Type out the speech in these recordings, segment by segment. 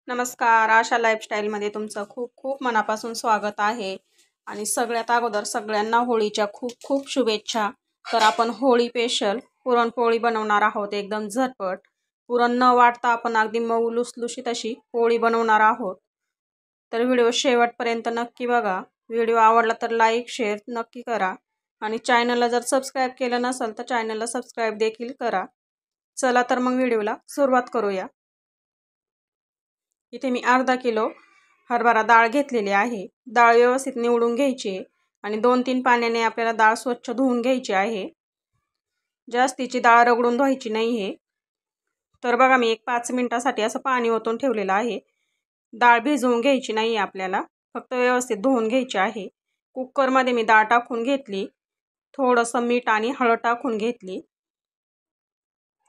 नमस्कार. आशा लाईफस्टाईलमध्ये तुमचं खूप खूप मनापासून स्वागत आहे. आणि सगळ्यात अगोदर सगळ्यांना होळीच्या खूप खूप शुभेच्छा. तर आपण होळी स्पेशल पुरणपोळी बनवणार आहोत. एकदम झटपट पुरण न वाटता आपण अगदी मऊ लुसलुशीत अशी पोळी बनवणार आहोत. तर व्हिडिओ शेवटपर्यंत नक्की बघा. व्हिडिओ आवडला तर लाईक शेअर नक्की करा. आणि चॅनलला जर सबस्क्राईब केलं नसेल तर चॅनलला सबस्क्राईब देखील करा. चला तर मग व्हिडिओला सुरुवात करूया. इथे मी अर्धा किलो हरभरा डाळ घेतलेली आहे. डाळ व्यवस्थित निवडून घ्यायची आहे आणि 2-3 पाण्याने आपल्याला डाळ स्वच्छ धुवून घ्यायची आहे. जास्तीची डाळ रगडून धुवायची नाही आहे. तर बघा मी 5 मिनिटासाठी असं पाणी ओतून ठेवलेलं आहे. डाळ भिजवून घ्यायची नाही आपल्याला, फक्त व्यवस्थित धुवून घ्यायची आहे. कुकरमध्ये मी डाळ टाकून घेतली, थोडंसं मीठ आणि हळद टाकून घेतली.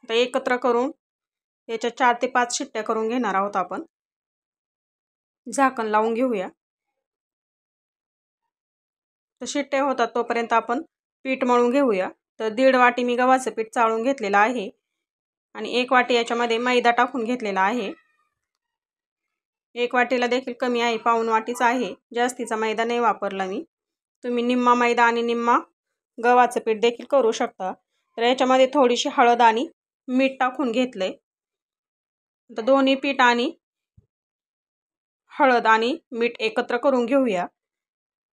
आता एकत्र करून याच्या 4 ते 5 शिट्ट्या करून घेणार आहोत आपण. झाकण लावून घेऊया. तर शिट्ट्या होतात तोपर्यंत आपण पीठ मळून घेऊया. तर 1.5 वाटी मी गव्हाचं पीठ चाळून घेतलेलं आहे आणि 1 वाटी याच्यामध्ये मैदा टाकून घेतलेला आहे. 1 वाटीला देखील कमी आहे, पाऊण वाटीच आहे. जास्तीचा मैदा नाही वापरला मी. तुम्ही निम्मा मैदा आणि निम्मा गव्हाचं पीठ देखील करू शकता. तर याच्यामध्ये थोडीशी हळद आणि मीठ टाकून घेतलंय. तर दोन्ही पीठ आणि हळद आणि मीठ एकत्र करून घेऊया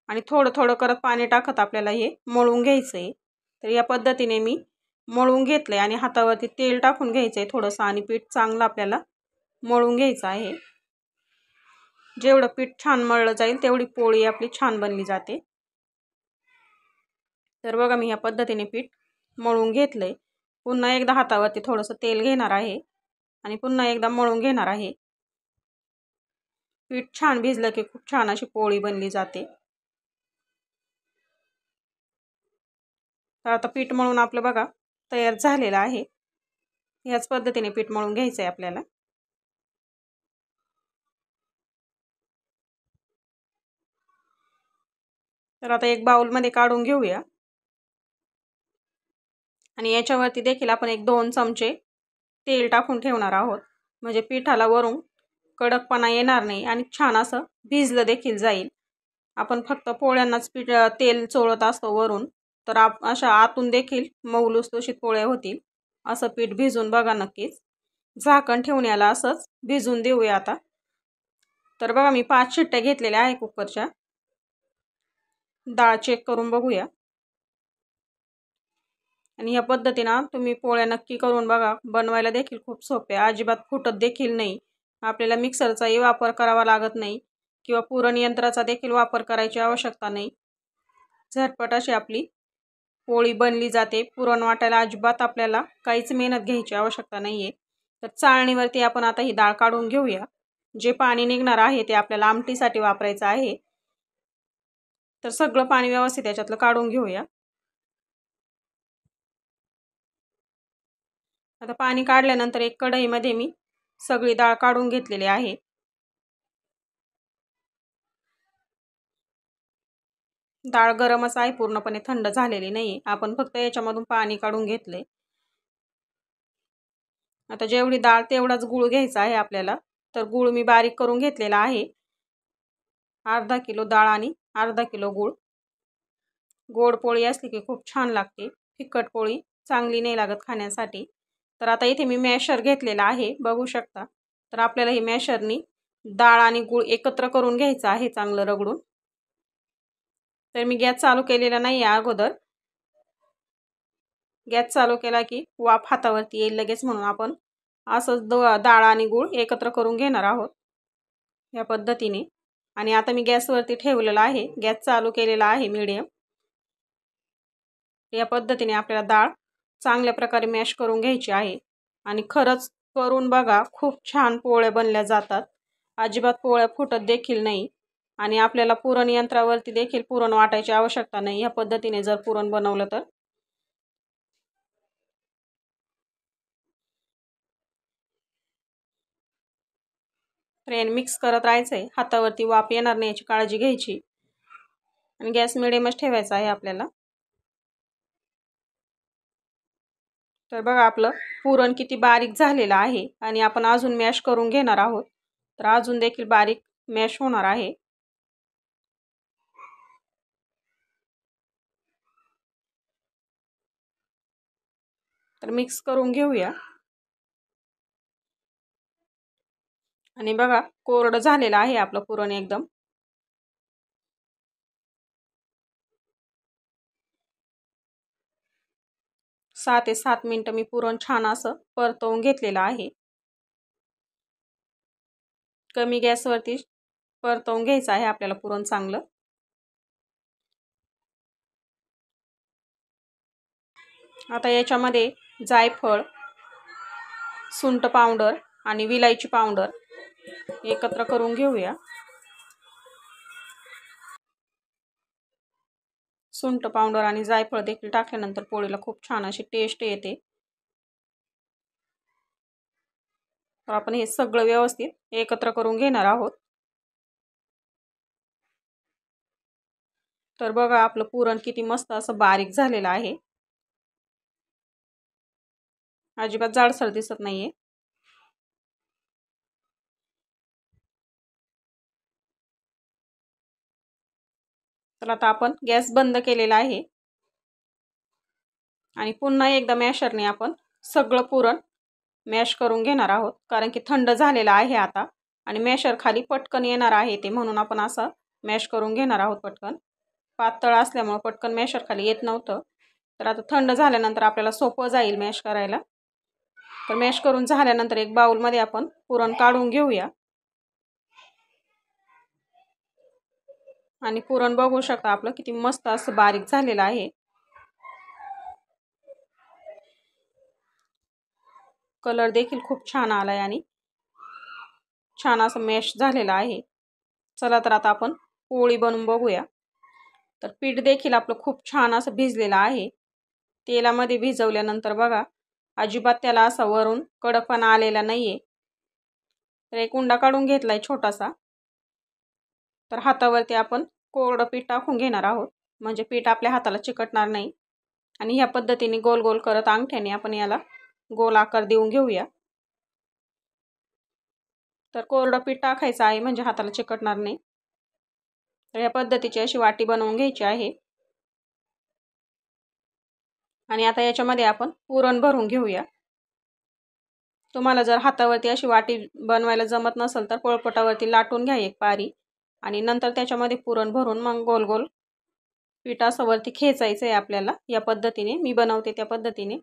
आणि थोडं थोडं करत पाणी टाकत आपल्याला हे मळून घ्यायचं आहे. तर या पद्धतीने मी मळून घेतलं आहे आणि हातावरती तेल टाकून घ्यायचं आहे थोडंसं आणि पीठ चांगलं आपल्याला मळून घ्यायचं आहे. जेवढं पीठ छान मळलं जाईल तेवढी पोळी आपली छान बनली जाते. तर बघा मी या पद्धतीने पीठ मळून घेतलं आहे. पुन्हा एकदा हातावरती थोडंसं तेल घेणार आहे आणि पुन्हा एकदा मळून घेणार आहे. पीठ छान भिजलं की खूप छान अशी पोळी बनली जाते. तर आता पीठ मळून आपलं बघा तयार झालेलं आहे. ह्याच पद्धतीने पीठ मळून घ्यायचं आहे आपल्याला. तर आता एक बाउलमध्ये काढून घेऊया आणि याच्यावरती देखील आपण 1-2 चमचे तेल टाकून ठेवणार आहोत. म्हणजे पिठाला वरून कडकपणा येणार नाही आणि छान असं भिजलं देखील जाईल. आपण फक्त पोळ्यांनाच तेल चोळत असतो वरून, तर अशा आतून देखील मऊ लुसलुशीत पोळ्या होतील. असं पीठ भिजून बघा नक्कीच. झाकण ठेवून याला असंच भिजून देऊया आता. तर बघा मी 5 शिट्ट्या घेतलेल्या आहे कुकरच्या. डाळ चेक करून बघूया. आणि या पद्धतीनं तुम्ही पोळ्या नक्की करून बघा. बनवायला देखील खूप सोपे आहे, अजिबात फुटत देखील नाही. आपल्याला मिक्सरचाही वापर करावा लागत नाही किंवा पुरण यंत्राचा देखील वापर करायची आवश्यकता नाही. झटपट अशी आपली पोळी बनली जाते. पुरण वाटायला अजिबात आपल्याला काहीच मेहनत घ्यायची आवश्यकता नाही आहे. तर चाळणीवरती आपण आता ही डाळ काढून घेऊया. जे पाणी निघणार आहे ते आपल्याला आमटीसाठी वापरायचं आहे. तर सगळं पाणी व्यवस्थित याच्यातलं काढून घेऊया. आता पाणी काढल्यानंतर एक कढईमध्ये मी सगळी डाळ काढून घेतलेली आहे. डाळ गरमच आहे, पूर्णपणे थंड झालेली नाही. आपण फक्त याच्यामधून पाणी काढून घेतले. आता जेवढी डाळ तेवढाच गूळ घ्यायचा आहे आपल्याला. तर गूळ मी बारीक करून घेतलेला आहे. अर्धा किलो डाळ आणि अर्धा किलो गूळ. गोड पोळी असली की खूप छान लागते. फिक्कट पोळी चांगली नाही लागत खाण्यासाठी. तर आता इथे मी मॅशर घेतलेला आहे, बघू शकता. तर आपल्याला ही मॅशरनी डाळ आणि गूळ एकत्र करून घ्यायचं आहे चांगलं रगडून. तर मी गॅस चालू केलेला नाही आहे अगोदर. गॅस चालू केला की वाफ हातावरती येईल लगेच, म्हणून आपण असंच डाळ आणि गूळ एकत्र करून घेणार आहोत या पद्धतीने. आणि आता मी गॅसवरती ठेवलेला आहे, गॅस चालू केलेला आहे मीडियम. या पद्धतीने आपल्याला डाळ चांगल्या प्रकारे मॅश करून घ्यायची आहे. आणि खरंच करून बघा, खूप छान पोळ्या बनल्या जातात. अजिबात पोळ्या फुटत देखील नाही आणि आपल्याला पुरण यंत्रावरती देखील पुरण वाटायची आवश्यकता नाही या पद्धतीने जर पुरण बनवलं तर. मिक्स करत राहायचं आहे. हातावरती वाफ येणार नाही याची काळजी घ्यायची आणि गॅस मिडियमच ठेवायचा आहे आपल्याला. तर बघा आपलं पुरण किती बारीक झालेलं आहे आणि आपण अजून मॅश करून घेणार आहोत. तर अजून देखील बारीक मॅश होणार आहे। तर मिक्स करून घेऊया। आणि बघा कोरडं झालेलं आहे आपलं पुरण एकदम। 6 ते 7 मिनिटं मी पुरण छान असं परतवून घेतलेलं आहे। कमी गॅसवरती परतवून घ्यायचं आहे आपल्याला पुरण चांगलं। आता याच्यामध्ये जायफळ, सुंठ पावडर आणि विलायची पावडर एकत्र करून घेऊया। सुंठ पावडर आणि जायफळ देखील टाकल्यानंतर पोळीला खूप छान अशी टेस्ट येते। तर आपण हे सगळं व्यवस्थित एकत्र करून घेणार आहोत। तर बघा आपलं पुरण किती मस्त असं बारीक झालेलं आहे, अजिबात जाडसर दिसत नाहीये। तर आता आपण गॅस बंद केलेला आहे आणि पुन्हा एकदा मॅशरने आपण सगळं पुरण मॅश करून घेणार आहोत, कारण की थंड झालेलं आहे आता आणि मॅशर खाली पटकन येणार आहे ते, म्हणून आपण असं मॅश करून घेणार आहोत पटकन। पातळ असल्यामुळे पटकन मॅशर खाली येत नव्हतं, तर आता थंड झाल्यानंतर आपल्याला सोपं जाईल मॅश करायला। तर मॅश करून झाल्यानंतर एक बाउलमध्ये आपण पुरण काढून घेऊया आणि पुरण बघू शकता आपलं किती मस्त असं बारीक झालेलं आहे। कलर देखील खूप छान आलाय आणि छान असं मॅश झालेलं आहे। चला तर आता आपण पोळी बनवून बघूया। तर पीठ देखील आपलं खूप छान असं भिजलेलं आहे। तेलामध्ये भिजवल्यानंतर बघा अजिबात त्याला असा वरून कडकपणा आलेला नाहीये। तर एक उंडा काढून घेतलाय छोटासा। तर हातावरती आपण कोरडं पीठ टाकून घेणार आहोत, म्हणजे पीठ आपल्या हाताला चिकटणार नाही। आणि ह्या पद्धतीने गोल गोल करत अंगठ्याने आपण याला गोल आकार देऊन घेऊया। तर कोरडं पीठ टाकायचं आहे म्हणजे हाताला चिकटणार नाही। तर या पद्धतीची अशी वाटी बनवून घ्यायची आहे आणि आता याच्यामध्ये आपण पुरण भरून घेऊया। तुम्हाला जर हातावरती अशी वाटी बनवायला जमत नसेल तर पोळपाटावरती लाटून घ्या एक पारी आणि नंतर त्याच्यामध्ये पुरण भरून मग गोल गोल पीठ असं वरती खेचायचं आहे आपल्याला। या पद्धतीने मी बनवते त्या पद्धतीने।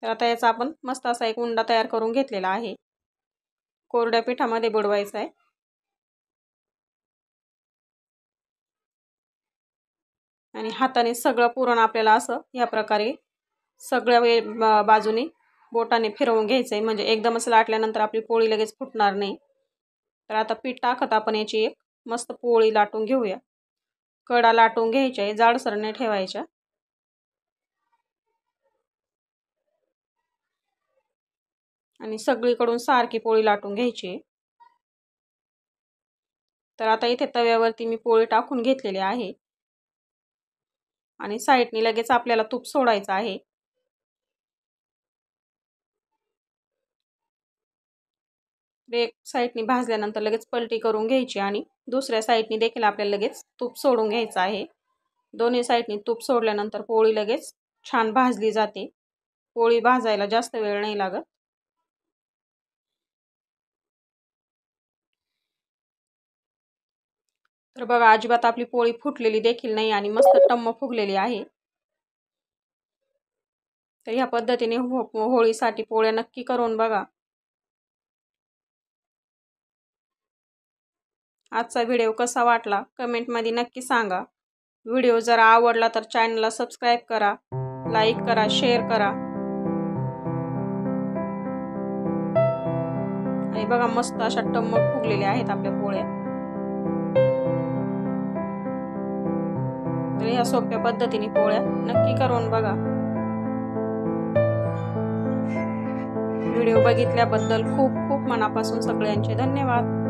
तर आता याचा आपण मस्त असा एक उंडा तयार करून घेतलेला आहे, कोरड्या पिठामध्ये बुडवायचा आहे। आणि हाताने सगळं पुरण आपल्याला असं या प्रकारे सगळ्या बाजूने बोटाने फिरवून घ्यायचं आहे, म्हणजे एकदमच लाटल्यानंतर आपली पोळी लगेच फुटणार नाही। तर आता पीठ टाकत आपण याची एक मस्त पोळी लाटून घेऊया। कडा लाटून घ्यायच्या आहे, जाडसर नाही ठेवायच्या। आणि सगळीकडून सारखी पोळी लाटून घ्यायची आहे। तर आता इथे तव्यावरती मी पोळी टाकून घेतलेली आहे आणि साईडने लगेच आपल्याला तूप सोडायचं आहे। एक साईडने भाजल्यानंतर लगेच पलटी करून घ्यायची आणि दुसऱ्या साईडने देखील आपल्याला लगेच तूप सोडून घ्यायचं आहे। दोन्ही साईडने तूप सोडल्यानंतर पोळी लगेच छान भाजली जाते। पोळी भाजायला जास्त वेळ नाही लागत। तर बघा अजिबात आपली पोळी फुटलेली देखील नाही आणि मस्त टम्म फुगलेली आहे। तर ह्या पद्धतीने होळीसाठी पोळ्या नक्की करून बघा। आजचा व्हिडिओ कसा वाटला कमेंटमध्ये नक्की सांगा। व्हिडिओ जर आवडला तर चॅनलला सबस्क्राईब करा, लाईक करा, शेअर करा। आणि बघा मस्त अशा टम्म फुगलेल्या आहेत आपल्या पोळ्या। तर ह्या सोप्या पद्धतीने पोळ्या नक्की करून बघा। व्हिडिओ बघितल्याबद्दल खूप खूप मनापासून सगळ्यांचे धन्यवाद।